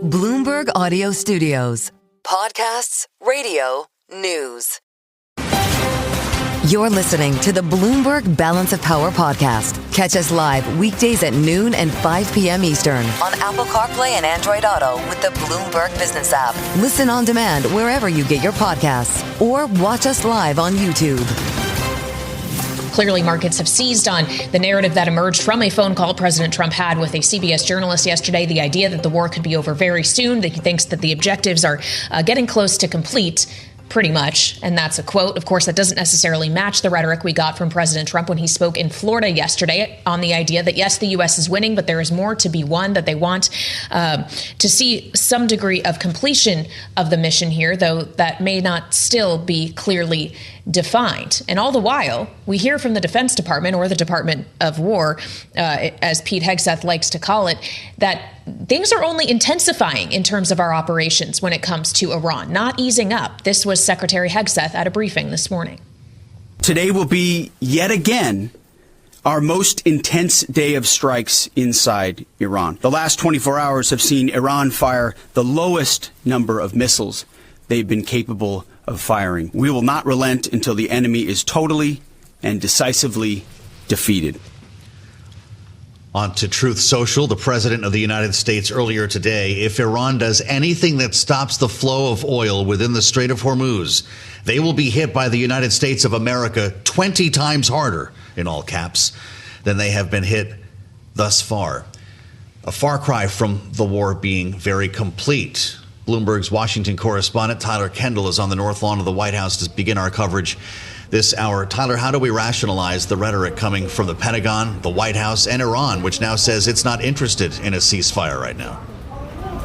Bloomberg Audio Studios. Podcasts, radio, news. You're listening to the Bloomberg Balance of Power podcast. Catch us live weekdays at noon and 5 p.m. Eastern on Apple CarPlay and Android Auto with the Bloomberg Business app. Listen on demand wherever you get your podcasts or watch us live on YouTube. Clearly, markets have seized on the narrative that emerged from a phone call President Trump had with a CBS journalist yesterday, the idea that the war could be over very soon, that he thinks that the objectives are getting close to complete. Pretty much. And that's a quote. Of course, that doesn't necessarily match the rhetoric we got from President Trump when he spoke in Florida yesterday on the idea that, yes, the U.S. is winning, but there is more to be won, that they want to see some degree of completion of the mission here, though that may not still be clearly defined. And all the while, we hear from the Defense Department, or the Department of War, as Pete Hegseth likes to call it, that things are only intensifying in terms of our operations when it comes to Iran, not easing up. This was Secretary Hegseth at a briefing this morning. Today will be yet again our most intense day of strikes inside Iran. The last 24 hours have seen Iran fire the lowest number of missiles they've been capable of firing. We will not relent until the enemy is totally and decisively defeated. On to Truth Social, the president of the United States earlier today, if Iran does anything that stops the flow of oil within the Strait of Hormuz, they will be hit by the United States of America 20 times harder, in all caps, than they have been hit thus far. A far cry from the war being very complete. Bloomberg's Washington correspondent Tyler Kendall is on the North Lawn of the White House to begin our coverage this hour. Tyler, how do we rationalize the rhetoric coming from the Pentagon, the White House, and Iran, which now says it's not interested in a ceasefire right now?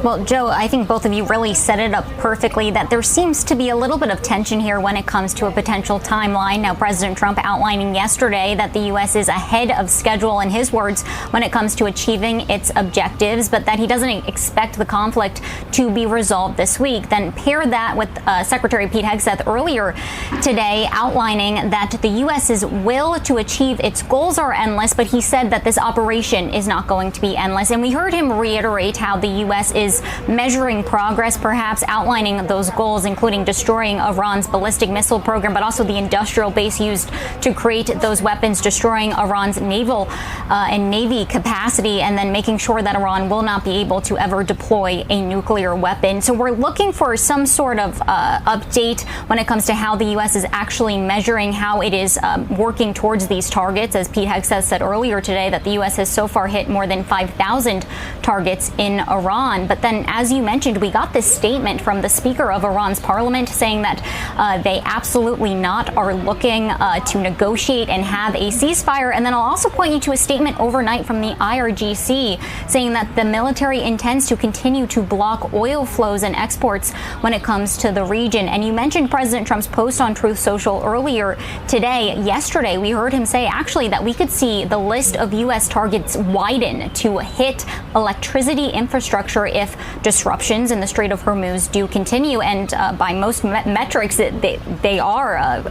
Well, Joe, I think both of you really set it up perfectly that there seems to be a little bit of tension here when it comes to a potential timeline. Now, President Trump outlining yesterday that the U.S. is ahead of schedule, in his words, when it comes to achieving its objectives, but that he doesn't expect the conflict to be resolved this week. Then pair that with Secretary Pete Hegseth earlier today outlining that the U.S.'s will to achieve its goals are endless, but he said that this operation is not going to be endless. And we heard him reiterate how the U.S. is measuring progress, perhaps outlining those goals, including destroying Iran's ballistic missile program, but also the industrial base used to create those weapons, destroying Iran's naval and Navy capacity, and then making sure that Iran will not be able to ever deploy a nuclear weapon. So we're looking for some sort of update when it comes to how the U.S. is actually measuring how it is working towards these targets. As Pete Hegseth said earlier today, that the U.S. has so far hit more than 5,000 targets in Iran. But then, as you mentioned, we got this statement from the Speaker of Iran's parliament saying that they absolutely not are looking to negotiate and have a ceasefire. And then I'll also point you to a statement overnight from the IRGC saying that the military intends to continue to block oil flows and exports when it comes to the region. And you mentioned President Trump's post on Truth Social earlier today. Yesterday, we heard him say actually that we could see the list of U.S. targets widen to hit electricity infrastructure if disruptions in the Strait of Hormuz do continue. And by most metrics, they are.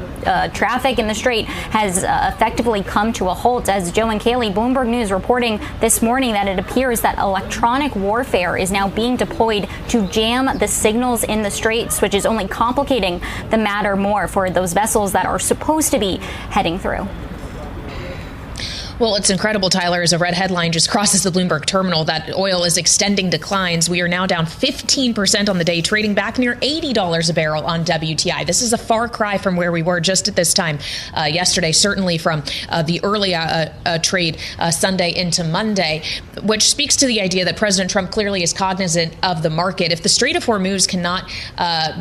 Traffic in the Strait has effectively come to a halt. As Joe and Kailey, Bloomberg News reporting this morning that it appears that electronic warfare is now being deployed to jam the signals in the Straits, which is only complicating the matter more for those vessels that are supposed to be heading through. Well, it's incredible, Tyler, as a red headline just crosses the Bloomberg terminal that oil is extending declines. We are now down 15% on the day, trading back near $80 a barrel on WTI. This is a far cry from where we were just at this time yesterday, certainly from the early trade Sunday into Monday, which speaks to the idea that President Trump clearly is cognizant of the market. If the Strait of Hormuz cannot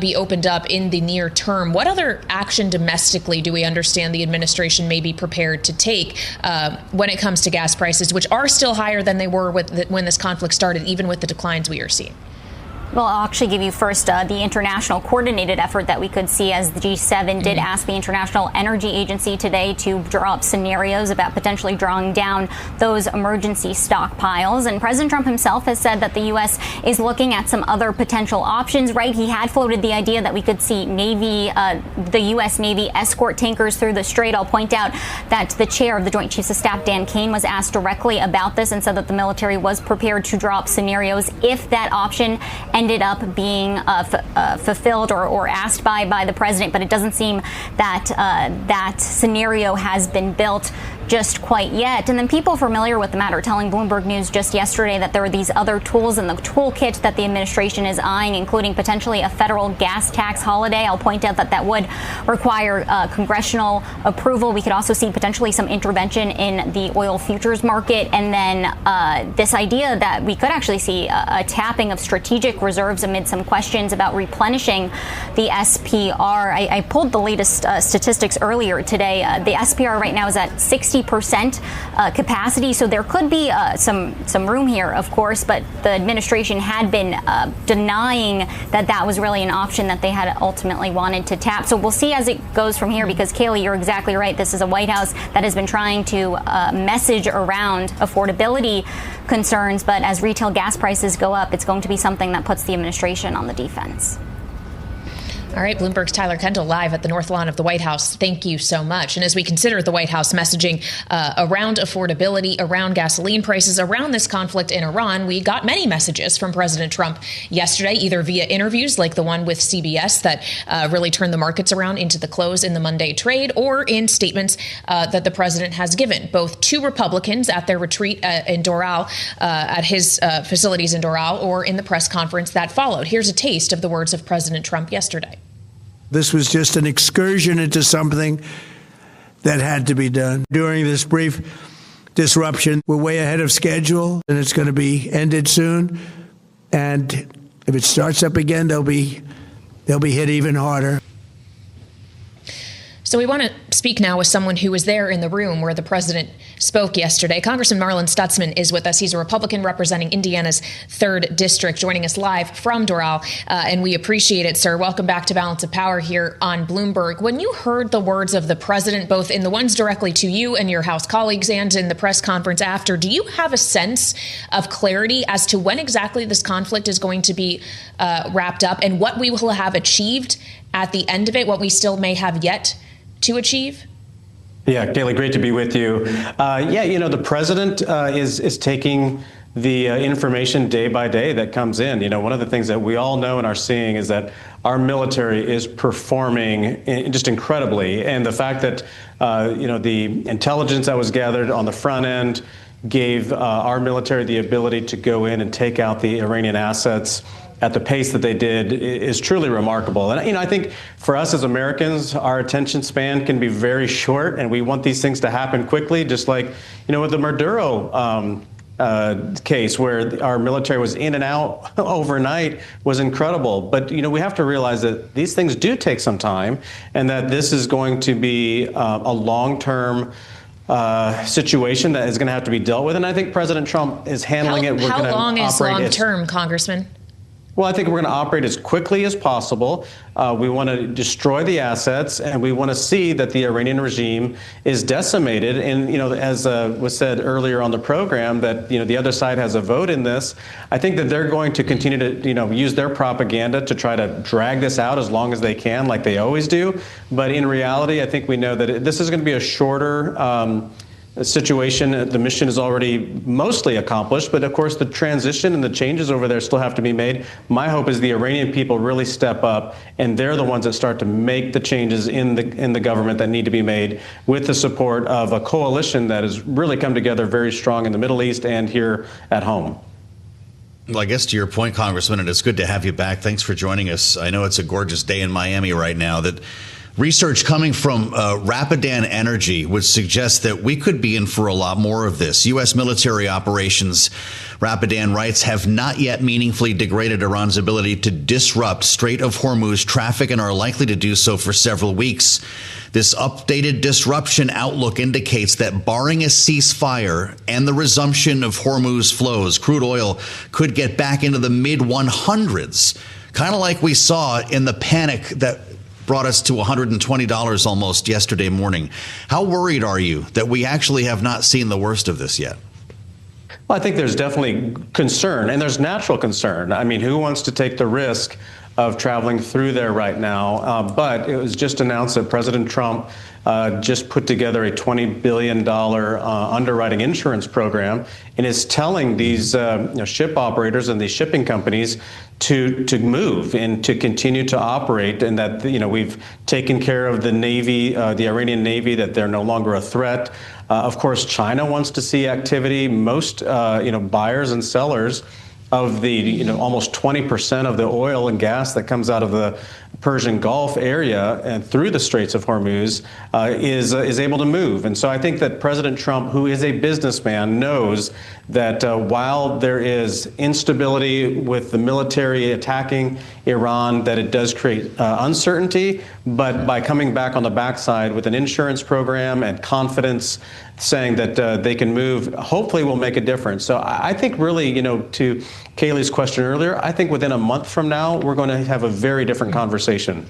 be opened up in the near term, what other action domestically do we understand the administration may be prepared to take when it comes to gas prices, which are still higher than they were when this conflict started, even with the declines we are seeing? Well, I'll actually give you first the international coordinated effort that we could see as the G7 did ask the International Energy Agency today to draw up scenarios about potentially drawing down those emergency stockpiles. And President Trump himself has said that the U.S. is looking at some other potential options, right? He had floated the idea that we could see the U.S. Navy escort tankers through the strait. I'll point out that the chair of the Joint Chiefs of Staff, Dan Kane, was asked directly about this and said that the military was prepared to draw up scenarios if that option ended up being fulfilled or asked by the president, but it doesn't seem that that scenario has been built just quite yet. And then people familiar with the matter telling Bloomberg News just yesterday that there are these other tools in the toolkit that the administration is eyeing, including potentially a federal gas tax holiday. I'll point out that that would require congressional approval. We could also see potentially some intervention in the oil futures market. And then this idea that we could actually see a tapping of strategic reserves amid some questions about replenishing the SPR. I pulled the latest statistics earlier today. The SPR right now is at 60% capacity, so there could be some room here, of course, but the administration had been denying that was really an option that they had ultimately wanted to tap. So we'll see as it goes from here, because Kailey, you're exactly right. This is a White House that has been trying to message around affordability concerns, but as retail gas prices go up, it's going to be something that puts the administration on the defense. All right, Bloomberg's Tyler Kendall live at the North Lawn of the White House. Thank you so much. And as we consider the White House messaging around affordability, around gasoline prices, around this conflict in Iran, we got many messages from President Trump yesterday, either via interviews like the one with CBS that really turned the markets around into the close in the Monday trade, or in statements that the president has given, both to Republicans at their retreat in Doral, at his facilities in Doral, or in the press conference that followed. Here's a taste of the words of President Trump yesterday. This was just an excursion into something that had to be done. During this brief disruption, we're way ahead of schedule, and it's going to be ended soon. And if it starts up again, they'll be hit even harder. So we want to speak now with someone who was there in the room where the president spoke yesterday. Congressman Marlin Stutzman is with us. He's a Republican representing Indiana's 3rd District, joining us live from Doral, and we appreciate it, sir. Welcome back to Balance of Power here on Bloomberg. When you heard the words of the president, both in the ones directly to you and your House colleagues and in the press conference after, do you have a sense of clarity as to when exactly this conflict is going to be wrapped up and what we will have achieved at the end of it, what we still may have yet to achieve? Yeah, Kailey, great to be with you. The president is taking the information day by day that comes in. You know, one of the things that we all know and are seeing is that our military is performing just incredibly. And the fact that, the intelligence that was gathered on the front end gave our military the ability to go in and take out the Iranian assets at the pace that they did is truly remarkable. And, I think for us as Americans, our attention span can be very short, and we want these things to happen quickly, just like, with the Maduro case, where our military was in and out overnight, was incredible. But, we have to realize that these things do take some time, and that this is going to be a long-term situation that is going to have to be dealt with. And I think President Trump is handling it. How long is long-term, Congressman? Well, I think we're going to operate as quickly as possible. We want to destroy the assets, and we want to see that the Iranian regime is decimated. And, as was said earlier on the program, that, the other side has a vote in this. I think that they're going to continue to, use their propaganda to try to drag this out as long as they can, like they always do. But in reality, I think we know that this is going to be a shorter situation. The mission is already mostly accomplished, but of course the transition and the changes over there still have to be made. My hope is the Iranian people really step up, and they're the ones that start to make the changes in the government that need to be made, with the support of a coalition that has really come together very strong in the Middle East and here at home. Well, I guess to your point, Congressman, and it's good to have you back. Thanks for joining us. I know it's a gorgeous day in Miami right now. That research coming from Rapidan Energy would suggest that we could be in for a lot more of this. U.S. military operations Rapidan writes, have not yet meaningfully degraded Iran's ability to disrupt Strait of Hormuz traffic and are likely to do so for several weeks. This updated disruption outlook indicates that barring a ceasefire and the resumption of Hormuz flows, crude oil could get back into the mid-100s, kind of like we saw in the panic that brought us to $120 almost yesterday morning. How worried are you that we actually have not seen the worst of this yet? Well, I think there's definitely concern, and there's natural concern. I mean, who wants to take the risk of traveling through there right now? But it was just announced that President Trump just put together a $20 billion underwriting insurance program and is telling these ship operators and these shipping companies to move and to continue to operate, and that we've taken care of the Navy, the Iranian Navy, that they're no longer a threat. Of course, China wants to see activity. Most buyers and sellers of the almost 20% of the oil and gas that comes out of the Persian Gulf area and through the Straits of Hormuz is able to move. And so I think that President Trump, who is a businessman, knows that while there is instability with the military attacking Iran, that it does create uncertainty. But by coming back on the backside with an insurance program and confidence, saying that they can move, hopefully will make a difference. So I think really, to Kailey's question earlier, I think within a month from now, we're going to have a very different conversation.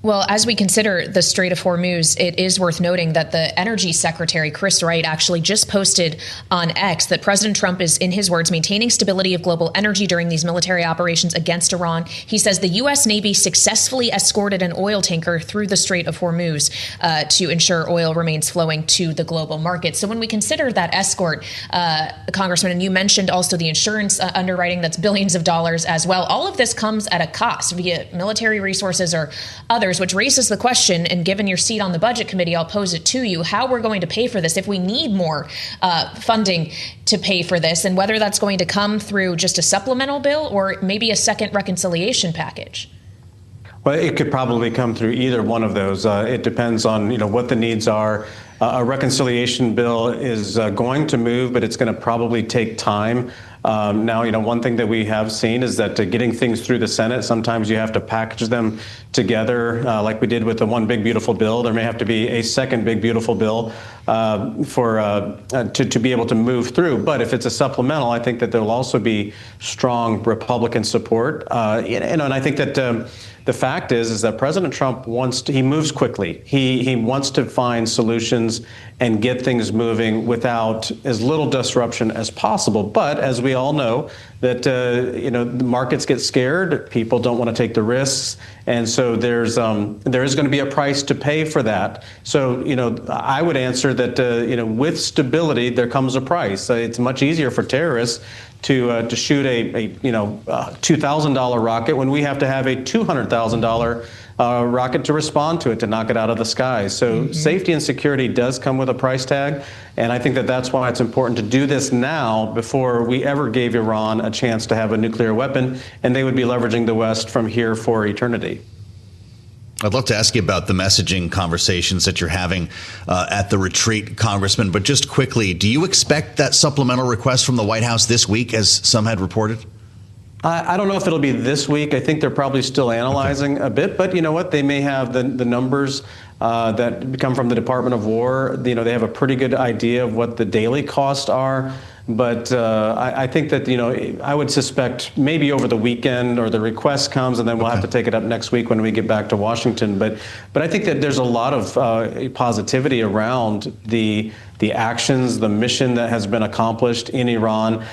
Well, as we consider the Strait of Hormuz, it is worth noting that the Energy Secretary, Chris Wright, actually just posted on X that President Trump is, in his words, maintaining stability of global energy during these military operations against Iran. He says the U.S. Navy successfully escorted an oil tanker through the Strait of Hormuz to ensure oil remains flowing to the global market. So when we consider that escort, Congressman, and you mentioned also the insurance underwriting, that's billions of dollars as well. All of this comes at a cost via military resources or others, which raises the question, and given your seat on the Budget Committee, I'll pose it to you, how we're going to pay for this, if we need more funding to pay for this, and whether that's going to come through just a supplemental bill or maybe a second reconciliation package. Well, it could probably come through either one of those. It depends on what the needs are. A reconciliation bill is going to move, but it's going to probably take time. Now, one thing that we have seen is that getting things through the Senate, sometimes you have to package them together, like we did with the one big beautiful bill. There may have to be a second big beautiful bill to be able to move through. But if it's a supplemental, I think that there will also be strong Republican support. And I think that the fact is that President Trump he moves quickly. He wants to find solutions and get things moving without as little disruption as possible. But as we all know, that the markets get scared, people don't want to take the risks, and so there is going to be a price to pay for that. So I would answer that with stability there comes a price. It's much easier for terrorists to shoot a $2,000 rocket when we have to have a $200,000 rocket to respond to it, to knock it out of the sky. So safety and security does come with a price tag, and I think that that's why it's important to do this now before we ever gave Iran a chance to have a nuclear weapon, and they would be leveraging the West from here for eternity. I'd love to ask you about the messaging conversations that you're having at the retreat, Congressman, but just quickly, do you expect that supplemental request from the White House this week, as some had reported? I don't know if it'll be this week. I think they're probably still analyzing a bit, but you know what? They may have the numbers that come from the Department of War. They have a pretty good idea of what the daily costs are. But I think that, I would suspect maybe over the weekend or the request comes, and then we'll have to take it up next week when we get back to Washington. But I think that there's a lot of positivity around the actions, the mission that has been accomplished in Iran.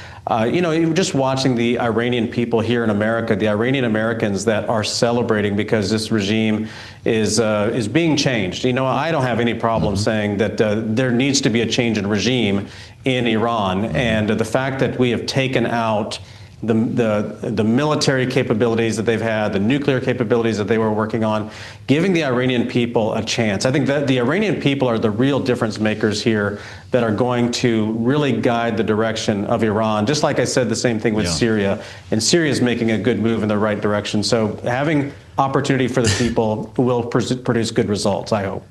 Just watching the Iranian people here in America, the Iranian Americans that are celebrating because this regime is being changed. I don't have any problem saying that there needs to be a change in regime in Iran, and the fact that we have taken out the military capabilities that they've had, the nuclear capabilities that they were working on, giving the Iranian people a chance. I think that the Iranian people are the real difference makers here that are going to really guide the direction of Iran. Just like I said, the same thing with Syria. And Syria is making a good move in the right direction. So having opportunity for the people will produce good results, I hope.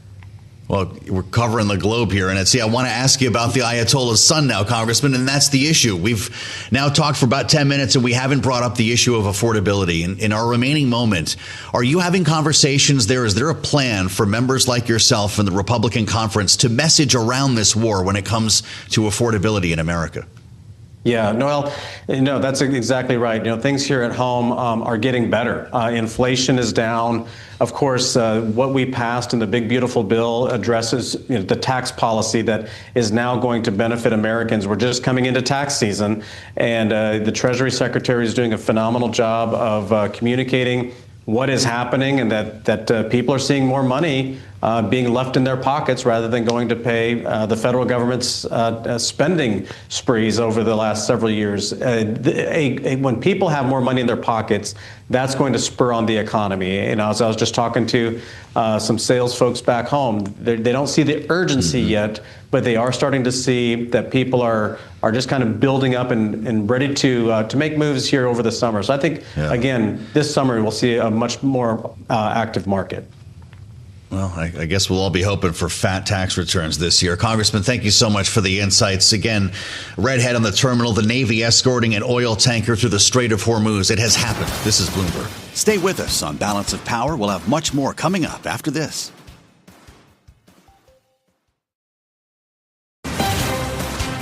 Well, we're covering the globe here, and I want to ask you about the Ayatollah's son now, Congressman, and that's the issue. We've now talked for about 10 minutes, and we haven't brought up the issue of affordability. In our remaining moment, are you having conversations there? Is there a plan for members like yourself in the Republican conference to message around this war when it comes to affordability in America? Yeah, Noel, that's exactly right. Things here at home are getting better. Inflation is down. Of course, what we passed in the big, beautiful bill addresses the tax policy that is now going to benefit Americans. We're just coming into tax season, and the Treasury Secretary is doing a phenomenal job of communicating what is happening, and that people are seeing more money being left in their pockets rather than going to pay the federal government's spending sprees over the last several years. When people have more money in their pockets, that's going to spur on the economy. As I was just talking to some sales folks back home, they don't see the urgency yet, but they are starting to see that people are just kind of building up and ready to make moves here over the summer. So I think, again, this summer we'll see a much more active market. Well, I guess we'll all be hoping for fat tax returns this year. Congressman, thank you so much for the insights. Again, redhead on the terminal, the Navy escorting an oil tanker through the Strait of Hormuz. It has happened. This is Bloomberg. Stay with us on Balance of Power. We'll have much more coming up after this.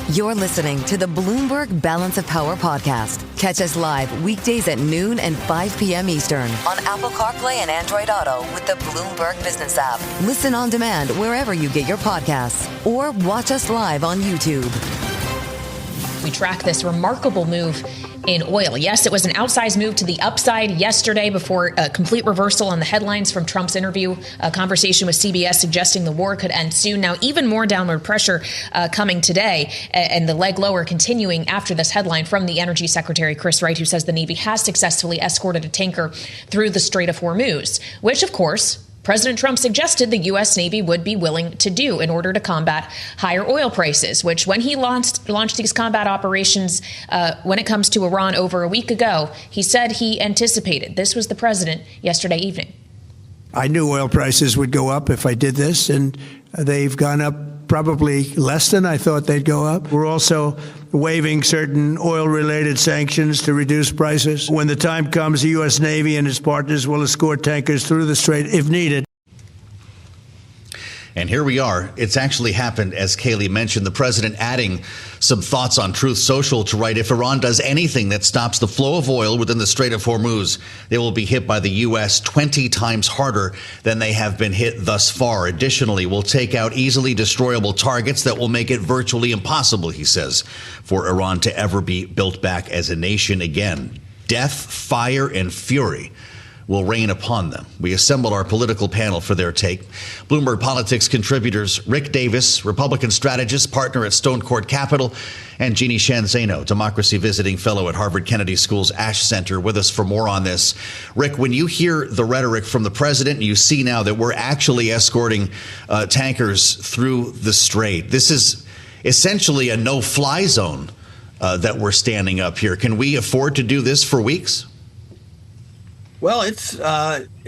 You're listening to the Bloomberg Balance of Power podcast. Catch us live weekdays at noon and 5 p.m. Eastern on Apple CarPlay and Android Auto with the Bloomberg Business app. Listen on demand wherever you get your podcasts or watch us live on YouTube. We track this remarkable move in oil. Yes, it was an outsized move to the upside yesterday before a complete reversal on the headlines from Trump's interview, a conversation with CBS suggesting the war could end soon. Now, even more downward pressure coming today, and the leg lower continuing after this headline from the Energy Secretary, Chris Wright, who says the Navy has successfully escorted a tanker through the Strait of Hormuz, which, of course, President Trump suggested the U.S. Navy would be willing to do in order to combat higher oil prices, which when he launched these combat operations when it comes to Iran over a week ago, he said he anticipated. This was the president yesterday evening. I knew oil prices would go up if I did this, and they've gone up probably less than I thought they'd go up. We're also waiving certain oil-related sanctions to reduce prices. When the time comes, the U.S. Navy and its partners will escort tankers through the strait if needed. And here we are. It's actually happened, as Kailey mentioned, the president adding some thoughts on Truth Social to write, if Iran does anything that stops the flow of oil within the Strait of Hormuz, they will be hit by the U.S. 20 times harder than they have been hit thus far. Additionally, we'll take out easily destroyable targets that will make it virtually impossible, he says, for Iran to ever be built back as a nation again. Death, fire, and fury will rain upon them. We assembled our political panel for their take. Bloomberg Politics contributors Rick Davis, Republican strategist, partner at Stone Court Capital, and Jeannie Shen Zeno, democracy visiting fellow at Harvard Kennedy School's Ash Center, with us for more on this. Rick, when you hear the rhetoric from the president, and you see now that we're actually escorting tankers through the strait, this is essentially a no-fly zone that we're standing up here. Can we afford to do this for weeks? Well, it's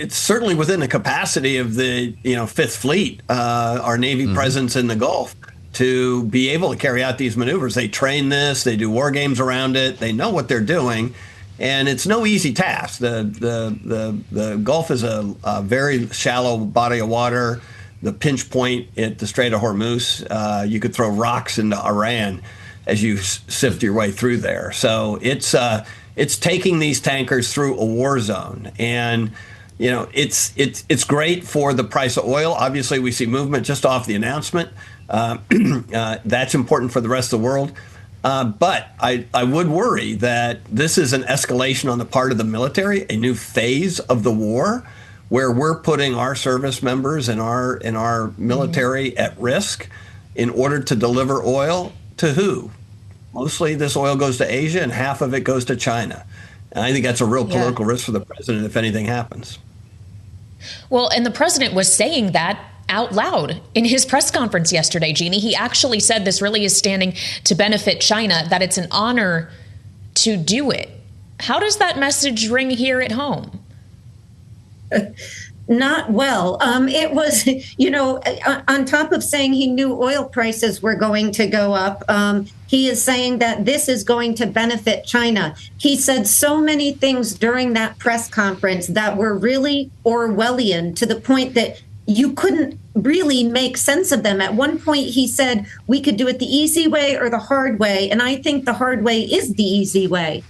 certainly within the capacity of the Fifth Fleet, our Navy presence in the Gulf, to be able to carry out these maneuvers. They train this, they do war games around it, they know what they're doing, and it's no easy task. The Gulf is a very shallow body of water. The pinch point at the Strait of Hormuz, you could throw rocks into Iran as you sift your way through there. So it's taking these tankers through a war zone, and it's great for the price of oil. Obviously, we see movement just off the announcement. That's important for the rest of the world. But I would worry that this is an escalation on the part of the military, a new phase of the war, where we're putting our service members and our military at risk in order to deliver oil to who? Mostly this oil goes to Asia, and half of it goes to China. And I think that's a real political risk for the president if anything happens. Well, and the president was saying that out loud in his press conference yesterday, Jeannie. He actually said this really is standing to benefit China, that it's an honor to do it. How does that message ring here at home? Not well. It was, on top of saying he knew oil prices were going to go up, he is saying that this is going to benefit China. He said so many things during that press conference that were really Orwellian to the point that you couldn't really make sense of them. At one point, he said we could do it the easy way or the hard way. And I think the hard way is the easy way.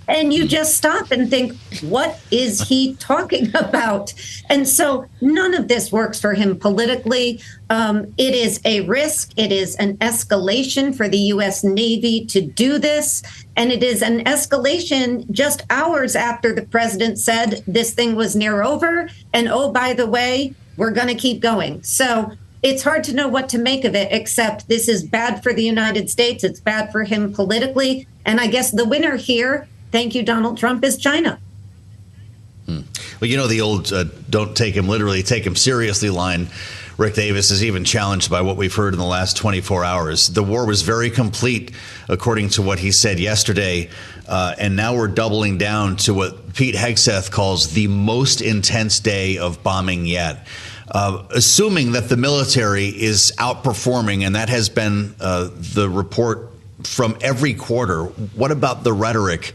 And you just stop and think, what is he talking about? And so none of this works for him politically. It is a risk. It is an escalation for the U.S. Navy to do this. And it is an escalation just hours after the president said this thing was near over. And oh, by the way, we're going to keep going. So it's hard to know what to make of it, except this is bad for the United States. It's bad for him politically. And I guess the winner here, thank you, Donald Trump, is China. Well, the old don't take him literally, take him seriously line. Rick Davis is even challenged by what we've heard in the last 24 hours. The war was very complete, according to what he said yesterday. And now we're doubling down to what Pete Hegseth calls the most intense day of bombing yet. Assuming that the military is outperforming, and that has been the report from every quarter, what about the rhetoric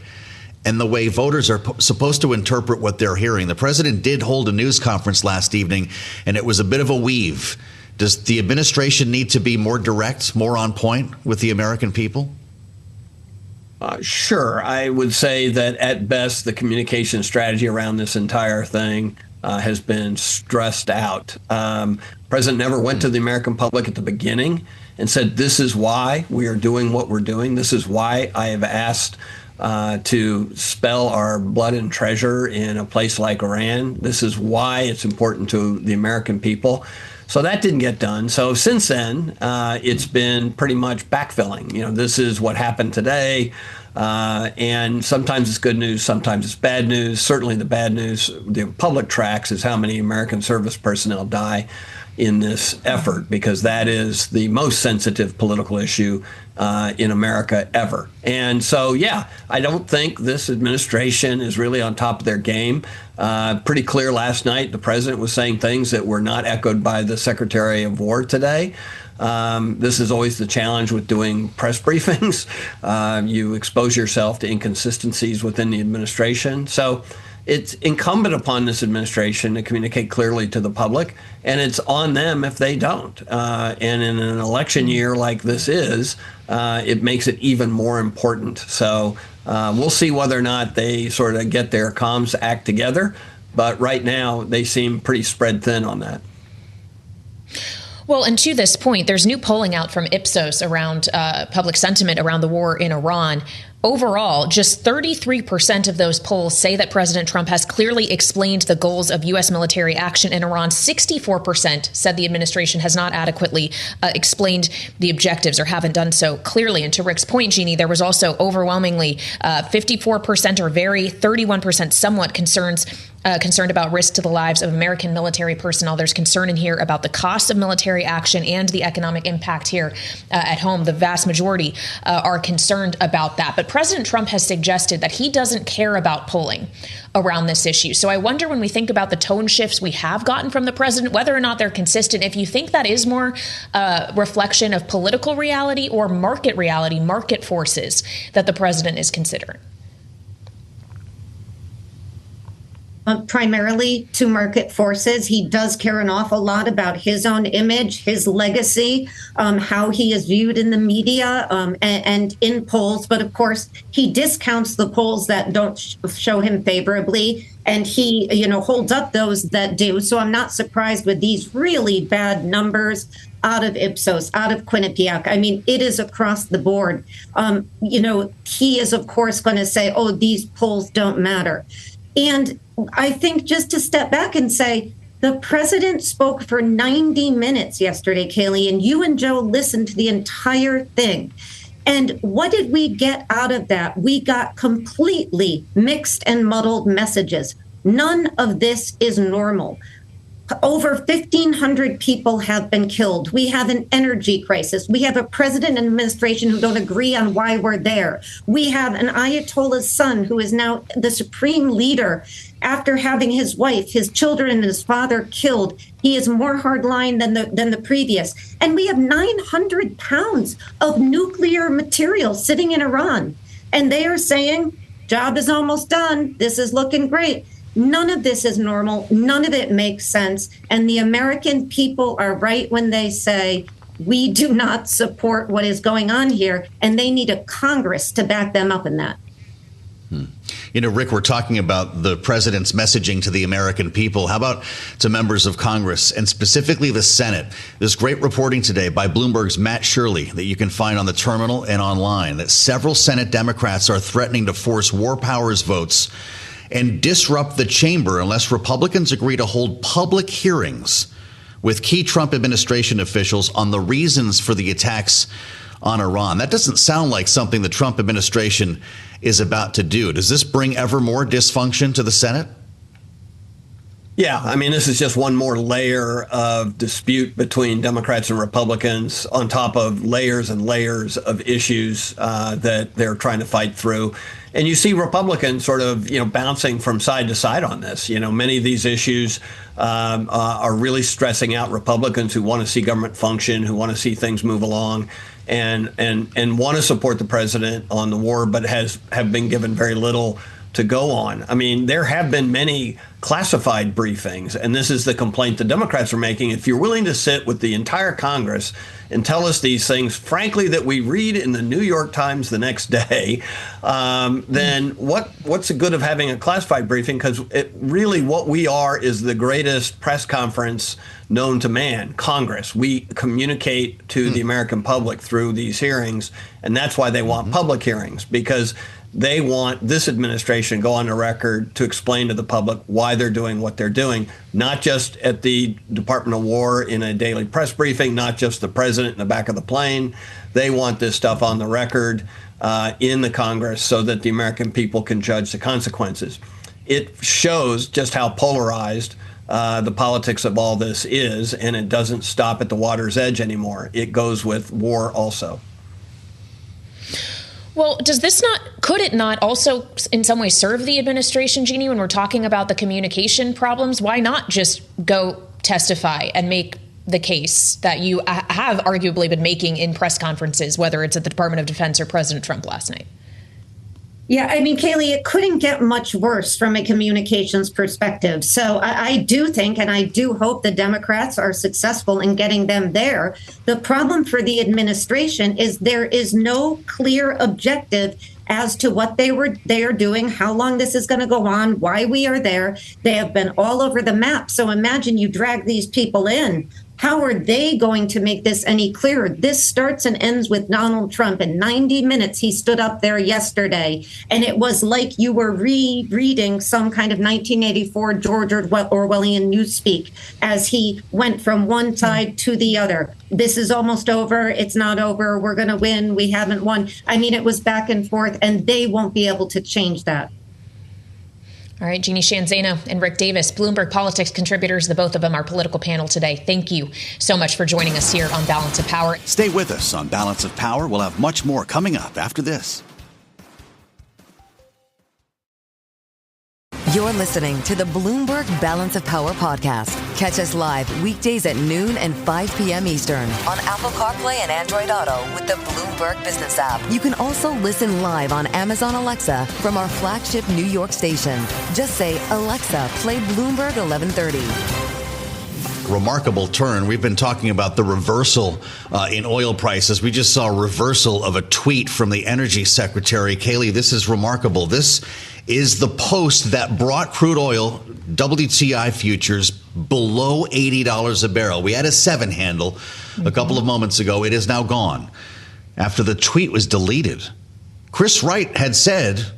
and the way voters are supposed to interpret what they're hearing? The president did hold a news conference last evening, and it was a bit of a weave. Does the administration need to be more direct, more on point with the American people? Sure. I would say that at best, the communication strategy around this entire thing has been stressed out. President never went to the American public at the beginning and said, this is why we are doing what we're doing. This is why I have asked to spell our blood and treasure in a place like Iran. This is why it's important to the American people. So that didn't get done. So since then, it's been pretty much backfilling. This is what happened today. And sometimes it's good news, sometimes it's bad news. Certainly the bad news the public tracks is how many American service personnel die in this effort, because that is the most sensitive political issue in America ever. And so, yeah, I don't think this administration is really on top of their game. Pretty clear last night, the president was saying things that were not echoed by the Secretary of War today. This is always the challenge with doing press briefings. You expose yourself to inconsistencies within the administration. So it's incumbent upon this administration to communicate clearly to the public, and it's on them if they don't. And in an election year like this is, it makes it even more important. So we'll see whether or not they sort of get their comms act together. But right now, they seem pretty spread thin on that. Well, and to this point, there's new polling out from Ipsos around public sentiment around the war in Iran. Overall, just 33% of those polls say that President Trump has clearly explained the goals of U.S. military action in Iran. 64% said the administration has not adequately explained the objectives or haven't done so clearly. And to Rick's point, Jeannie, there was also overwhelmingly 54% or very 31% somewhat concerned about risk to the lives of American military personnel. There's concern in here about the cost of military action and the economic impact here at home. The vast majority are concerned about that. But President Trump has suggested that he doesn't care about polling around this issue. So I wonder, when we think about the tone shifts we have gotten from the president, whether or not they're consistent, if you think that is more reflection of political reality or market reality, market forces that the president is considering. Primarily to market forces. He does care an awful lot about his own image, his legacy, how he is viewed in the media and in polls. But of course, he discounts the polls that don't show him favorably, and he, holds up those that do. So I'm not surprised with these really bad numbers out of Ipsos, out of Quinnipiac. I mean, it is across the board. He is, of course, going to say, oh, these polls don't matter. And I think just to step back and say, the president spoke for 90 minutes yesterday, Kailey, and you and Joe listened to the entire thing. And what did we get out of that? We got completely mixed and muddled messages. None of this is normal. Over 1,500 people have been killed. We have an energy crisis. We have a president and administration who don't agree on why we're there. We have an Ayatollah's son who is now the supreme leader after having his wife, his children, and his father killed. He is more hardline than the previous. And we have 900 pounds of nuclear material sitting in Iran. And they are saying, job is almost done. This is looking great. None of this is normal. None of it makes sense. And the American people are right when they say, we do not support what is going on here. And they need a Congress to back them up in that. You know, Rick, we're talking about the president's messaging to the American people. How about to members of Congress and specifically the Senate? There's great reporting today by Bloomberg's Matt Shirley that you can find on the terminal and online that several Senate Democrats are threatening to force war powers votes and disrupt the chamber unless Republicans agree to hold public hearings with key Trump administration officials on the reasons for the attacks on Iran. That doesn't sound like something the Trump administration is about to do. Does this bring ever more dysfunction to the Senate? Yeah, I mean, this is just one more layer of dispute between Democrats and Republicans on top of layers and layers of issues that they're trying to fight through. And you see Republicans sort of, bouncing from side to side on this. Many of these issues are really stressing out Republicans who want to see government function, who want to see things move along, and want to support the president on the war, but have been given very little to go on. I mean, there have been many classified briefings, and this is the complaint the Democrats are making. If you're willing to sit with the entire Congress and tell us these things, frankly, that we read in the New York Times the next day, then what's the good of having a classified briefing? Because really what we are is the greatest press conference known to man, Congress. We communicate to the American public through these hearings, and that's why they want public hearings, because they want this administration to go on the record to explain to the public why they're doing what they're doing, not just at the Department of War in a daily press briefing, not just the president in the back of the plane. They want this stuff on the record in the Congress so that the American people can judge the consequences. It shows just how polarized the politics of all this is, and it doesn't stop at the water's edge anymore. It goes with war also. Well, could it not also in some way serve the administration, Jeannie, when we're talking about the communication problems? Why not just go testify and make the case that you have arguably been making in press conferences, whether it's at the Department of Defense or President Trump last night? Yeah, I mean, Kailey, it couldn't get much worse from a communications perspective. So I do think, and I do hope the Democrats are successful in getting them there. The problem for the administration is there is no clear objective as to what they are doing, how long this is going to go on, why we are there. They have been all over the map. So imagine you drag these people in. How are they going to make this any clearer? This starts and ends with Donald Trump. In 90 minutes, he stood up there yesterday, and it was like you were rereading some kind of 1984 George Orwellian newspeak as he went from one side to the other. This is almost over. It's not over. We're going to win. We haven't won. I mean, it was back and forth, and they won't be able to change that. All right, Jeannie Sheehan Zaino and Rick Davis, Bloomberg Politics contributors, the both of them, our political panel today. Thank you so much for joining us here on Balance of Power. Stay with us on Balance of Power. We'll have much more coming up after this. You're listening to the Bloomberg Balance of Power podcast. Catch us live weekdays at noon and 5 p.m. Eastern on Apple CarPlay and Android Auto with the Bloomberg Business app. You can also listen live on Amazon Alexa from our flagship New York station. Just say, Alexa, play Bloomberg 1130. Remarkable turn. We've been talking about the reversal in oil prices. We just saw a reversal of a tweet from the Energy Secretary. Kailey, this is remarkable. This is the post that brought crude oil, WTI futures, below $80 a barrel. We had a 7 handle a couple of moments ago. It is now gone after the tweet was deleted. Chris Wright had said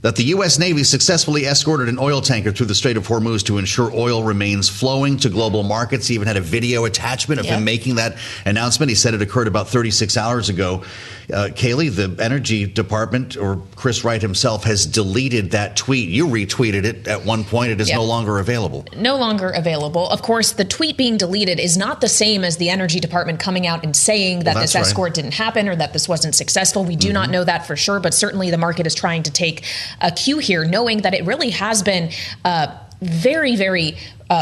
that the U.S. Navy successfully escorted an oil tanker through the Strait of Hormuz to ensure oil remains flowing to global markets. He even had a video attachment of him making that announcement. He said it occurred about 36 hours ago. Kailey, the Energy Department, or Chris Wright himself, has deleted that tweet. You retweeted it at one point. It is no longer available. No longer available. Of course, the tweet being deleted is not the same as the Energy Department coming out and saying that this escort didn't happen or that this wasn't successful. We do not know that for sure, but certainly the market is trying to take a cue here, knowing that it really has been very, very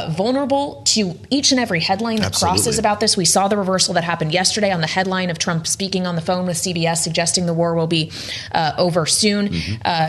vulnerable to each and every headline that crosses about this. We saw the reversal that happened yesterday on the headline of Trump speaking on the phone with CBS, suggesting the war will be over soon.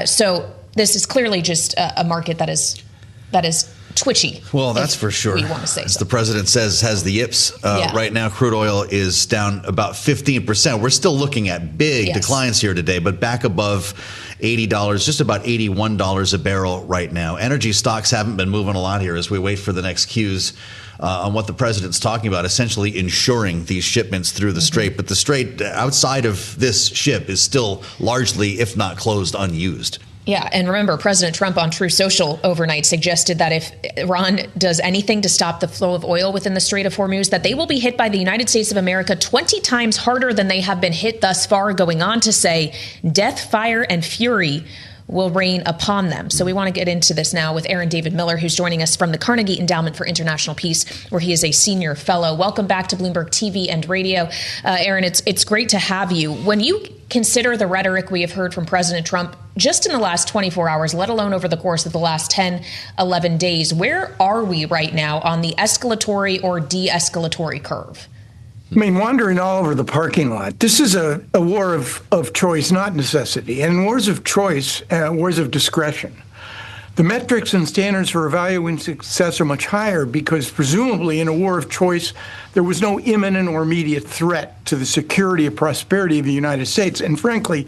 So this is clearly just a market that is twitchy. Well, that's for sure. We want to say as the president says, has the yips. Right now, crude oil is down about 15%. We're still looking at big declines here today, but back above $80, just about $81 a barrel right now. Energy stocks haven't been moving a lot here as we wait for the next cues on what the president's talking about, essentially ensuring these shipments through the strait. But the strait outside of this ship is still largely, if not closed, unused. Yeah, and remember, President Trump on Truth Social overnight suggested that if Iran does anything to stop the flow of oil within the Strait of Hormuz, that they will be hit by the United States of America 20 times harder than they have been hit thus far, going on to say death, fire, and fury will rain upon them. So we want to get into this now with Aaron David Miller, who's joining us from the Carnegie Endowment for International Peace, where he is a senior fellow. Welcome back to Bloomberg TV and Radio. Aaron, it's great to have you. When you consider the rhetoric we have heard from President Trump just in the last 24 hours, let alone over the course of the last 10, 11 days, where are we right now on the escalatory or de-escalatory curve? I mean, wandering all over the parking lot. This is a war of choice, not necessity. And in wars of choice, wars of discretion, the metrics and standards for evaluating success are much higher because presumably in a war of choice, there was no imminent or immediate threat to the security or prosperity of the United States. And frankly,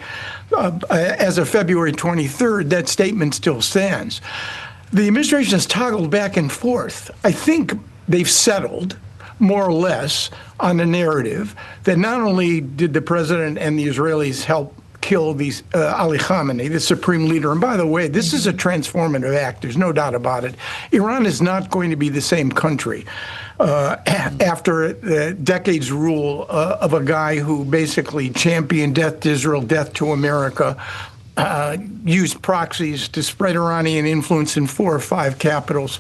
as of February 23rd, that statement still stands. The administration has toggled back and forth. I think they've settled more or less on the narrative that not only did the president and the Israelis help kill these Ali Khamenei, the supreme leader, and by the way, this is a transformative act. There's no doubt about it. Iran is not going to be the same country after the decades rule of a guy who basically championed death to Israel, death to America, used proxies to spread Iranian influence in 4 or 5 capitals,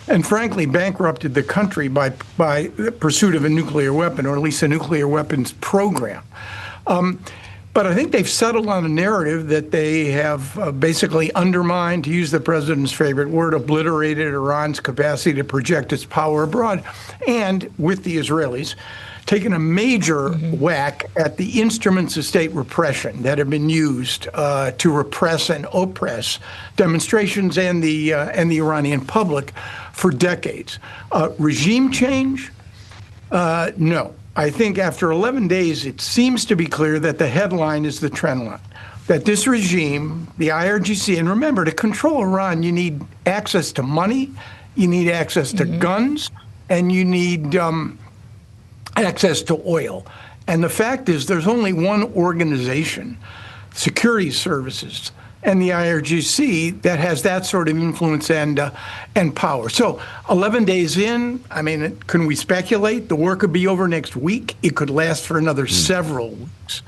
and frankly bankrupted the country by the pursuit of a nuclear weapon, or at least a nuclear weapons program. But I think they've settled on a narrative that they have basically undermined, to use the president's favorite word, obliterated Iran's capacity to project its power abroad, and with the Israelis, taken a major whack at the instruments of state repression that have been used to repress and oppress demonstrations and the Iranian public for decades. Regime change? No. I think after 11 days, it seems to be clear that the headline is the trend line. That this regime, the IRGC, and remember, to control Iran, you need access to money, you need access to guns, and you need access to oil. And the fact is, there's only one organization, security services, and the IRGC, that has that sort of influence and power. So 11 days in, I mean, can we speculate? The war could be over next week. It could last for another several weeks.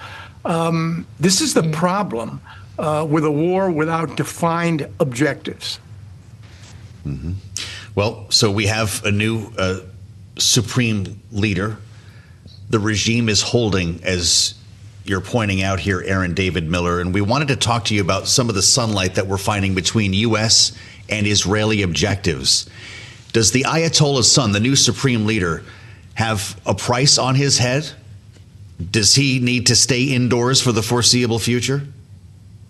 This is the problem with a war without defined objectives. Well, so we have a new supreme leader. The regime is holding, as you're pointing out here, Aaron David Miller, and we wanted to talk to you about some of the sunlight that we're finding between U.S. and Israeli objectives. Does the Ayatollah's son, the new supreme leader, have a price on his head? Does he need to stay indoors for the foreseeable future?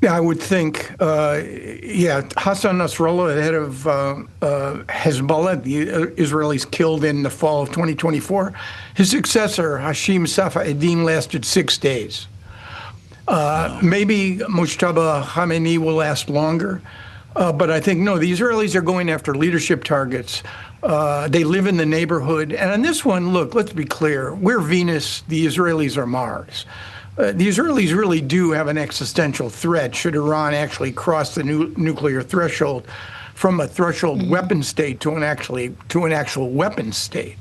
Yeah, I would think, Hassan Nasrallah, the head of Hezbollah, the Israelis killed in the fall of 2024. His successor, Hashim Safaeddin, lasted 6 days. Maybe Mujtaba Khamenei will last longer. But I think, no, the Israelis are going after leadership targets. They live in the neighborhood. And on this one, look, let's be clear. We're Venus, the Israelis are Mars. the Israelis really do have an existential threat should Iran actually cross the nuclear threshold from a threshold weapon state to an actual weapon state.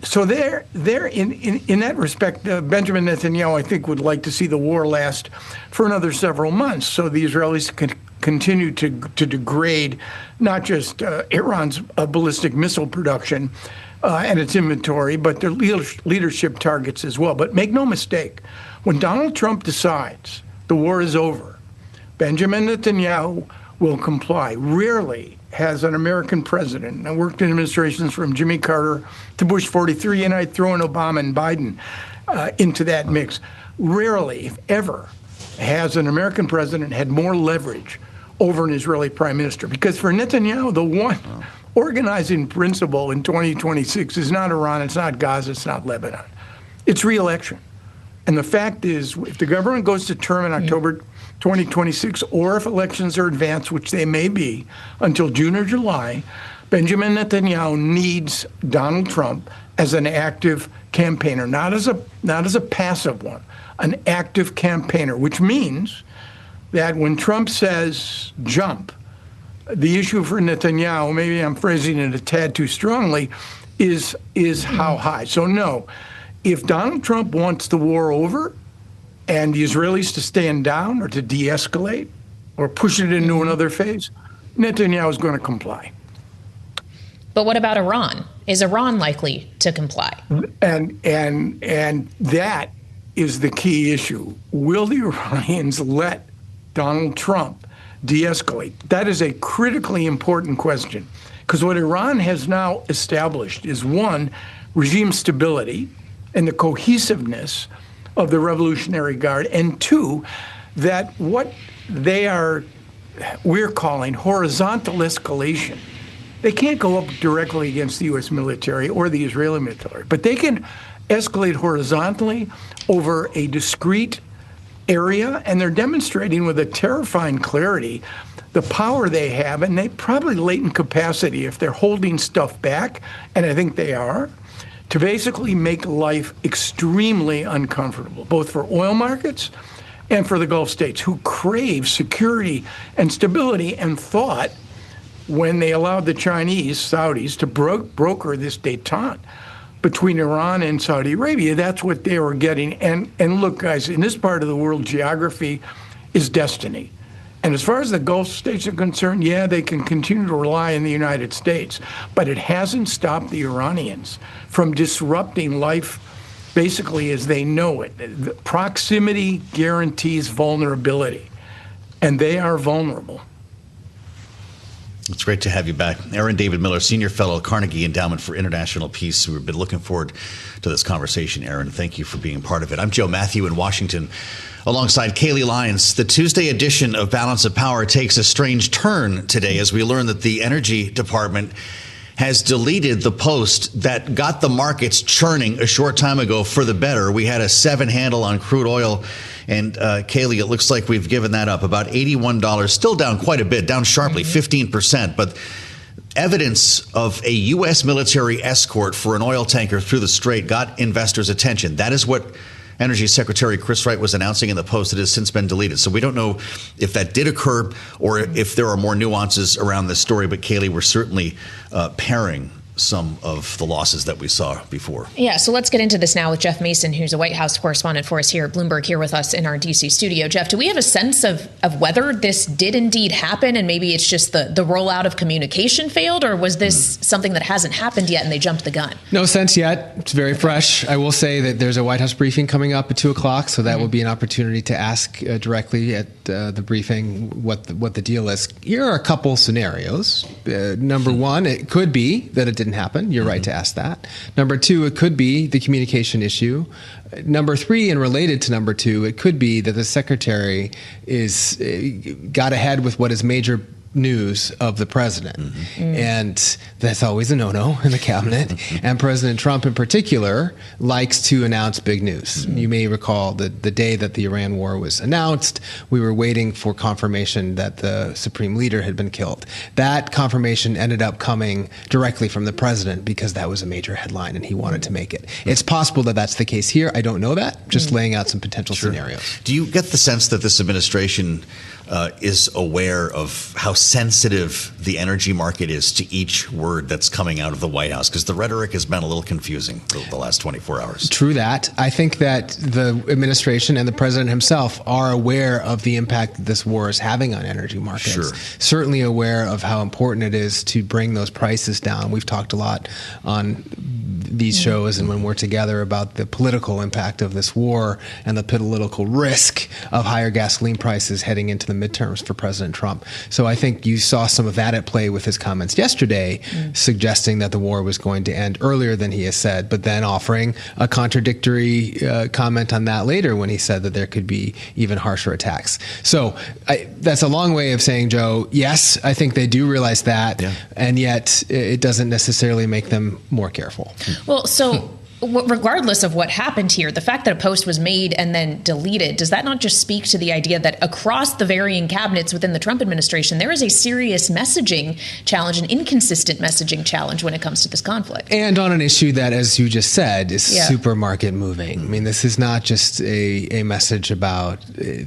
So they're in that respect, Benjamin Netanyahu, I think, would like to see the war last for another several months, so the Israelis can continue to degrade not just Iran's ballistic missile production and its inventory, but their leadership targets as well. But make no mistake, when Donald Trump decides the war is over, Benjamin Netanyahu will comply. Rarely has an American president, and I worked in administrations from Jimmy Carter to Bush 43, and I'd throw in Obama and Biden into that mix. Rarely, if ever, has an American president had more leverage over an Israeli prime minister. Because for Netanyahu, the one organizing principle in 2026 is not Iran, it's not Gaza, it's not Lebanon. It's re-election. And the fact is, if the government goes to term in October 2026, or if elections are advanced, which they may be, until June or July, Benjamin Netanyahu needs Donald Trump as an active campaigner, not as a passive one, an active campaigner, which means that when Trump says jump, the issue for Netanyahu, maybe I'm phrasing it a tad too strongly, is how high. So no, if Donald Trump wants the war over and the Israelis to stand down or to de-escalate or push it into another phase, Netanyahu is going to comply. But what about Iran? Is Iran likely to comply? And that is the key issue. Will the Iranians let Donald Trump de-escalate? That is a critically important question, because what Iran has now established is, one, regime stability and the cohesiveness of the Revolutionary Guard, and two, that what we're calling horizontal escalation. They can't go up directly against the U.S. military or the Israeli military, but they can escalate horizontally over a discrete area, and they're demonstrating with a terrifying clarity the power they have, and they probably latent capacity, if they're holding stuff back, and I think they are, to basically make life extremely uncomfortable, both for oil markets and for the Gulf states, who crave security and stability, and thought, when they allowed the Chinese, Saudis, to broker this détente between Iran and Saudi Arabia, that's what they were getting. And look, guys, in this part of the world, geography is destiny. And as far as the Gulf states are concerned, yeah, they can continue to rely on the United States, but it hasn't stopped the Iranians from disrupting life basically as they know it. The proximity guarantees vulnerability, and they are vulnerable. It's great to have you back. Aaron David Miller, Senior Fellow, Carnegie Endowment for International Peace. We've been looking forward to this conversation, Aaron. Thank you for being part of it. I'm Joe Mathieu in Washington, alongside Kailey Leinz. The Tuesday edition of Balance of Power takes a strange turn today as we learn that the Energy Department has deleted the post that got the markets churning a short time ago for the better. We had a 7 handle on crude oil. And Kailey, it looks like we've given that up, about $81, still down quite a bit, down sharply, 15%. But evidence of a U.S. military escort for an oil tanker through the Strait got investors' attention. That is what Energy Secretary Chris Wright was announcing in the post. It has since been deleted. So we don't know if that did occur or if there are more nuances around this story. But Kailey, we're certainly pairing some of the losses that we saw before. Yeah, so let's get into this now with Jeff Mason, who's a White House correspondent for us here at Bloomberg, here with us in our D.C. studio. Jeff, do we have a sense of whether this did indeed happen, and maybe it's just the rollout of communication failed, or was this something that hasn't happened yet and they jumped the gun? No sense yet. It's very fresh. I will say that there's a White House briefing coming up at 2 o'clock, so that will be an opportunity to ask directly at the briefing what the deal is. Here are a couple scenarios. Number one, it could be that it didn't happen. You're right to ask that. Number two, it could be the communication issue. Number three, and related to number two, it could be that the secretary got ahead with what his major news of the president. And that's always a no-no in the cabinet. And President Trump in particular likes to announce big news. You may recall that the day that the Iran war was announced, we were waiting for confirmation that the supreme leader had been killed. That confirmation ended up coming directly from the president because that was a major headline and he wanted to make it. It's possible that that's the case here. I don't know that. Just laying out some potential scenarios. Do you get the sense that this administration is aware of how sensitive the energy market is to each word that's coming out of the White House? Because the rhetoric has been a little confusing the last 24 hours. True that. I think that the administration and the president himself are aware of the impact that this war is having on energy markets. Sure. Certainly aware of how important it is to bring those prices down. We've talked a lot on these shows and when we're together about the political impact of this war and the political risk of higher gasoline prices heading into the midterms for President Trump. So I think you saw some of that at play with his comments yesterday, suggesting that the war was going to end earlier than he has said, but then offering a contradictory comment on that later when he said that there could be even harsher attacks. So that's a long way of saying, Joe, yes, I think they do realize that, and yet it doesn't necessarily make them more careful. Well, so regardless of what happened here, the fact that a post was made and then deleted, does that not just speak to the idea that across the varying cabinets within the Trump administration, there is a serious messaging challenge, an inconsistent messaging challenge when it comes to this conflict? And on an issue that, as you just said, is super market moving. I mean, this is not just a message about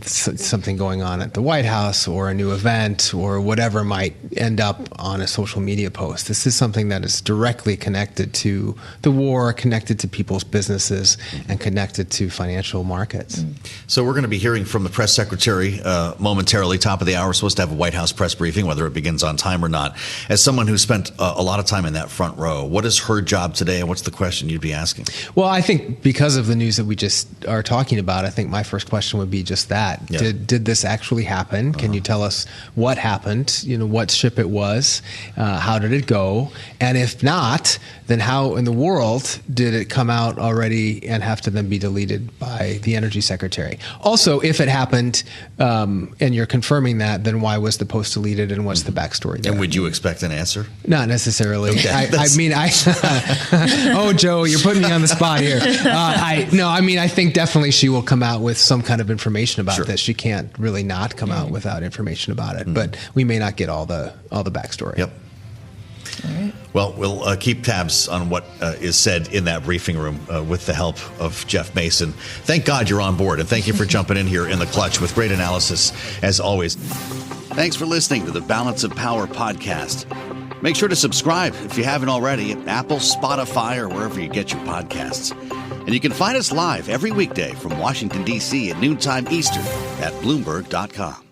something going on at the White House or a new event or whatever might end up on a social media post. This is something that is directly connected to the war, connected to people's businesses, and connected to financial markets. So we're going to be hearing from the press secretary momentarily, top of the hour. We're supposed to have a White House press briefing, whether it begins on time or not. As someone who spent a lot of time in that front row, what is her job today, and what's the question you'd be asking? Well, I think because of the news that we just are talking about, I think my first question would be just that. Did this actually happen? Can you tell us what happened? You know, what ship it was? How did it go? And if not, then how in the world did it come out already and have to then be deleted by the energy secretary? Also, if it happened and you're confirming that, then why was the post deleted and what's the backstory there? And would you expect an answer? Not necessarily. Okay. Oh, Joe, you're putting me on the spot here. I think definitely she will come out with some kind of information about this. She can't really not come out without information about it, but we may not get all the backstory. Yep. All right. Well, we'll keep tabs on what is said in that briefing room with the help of Jeff Mason. Thank God you're on board, and thank you for jumping in here in the clutch with great analysis, as always. Thanks for listening to the Balance of Power podcast. Make sure to subscribe if you haven't already at Apple, Spotify, or wherever you get your podcasts. And you can find us live every weekday from Washington, D.C. at noontime Eastern at Bloomberg.com.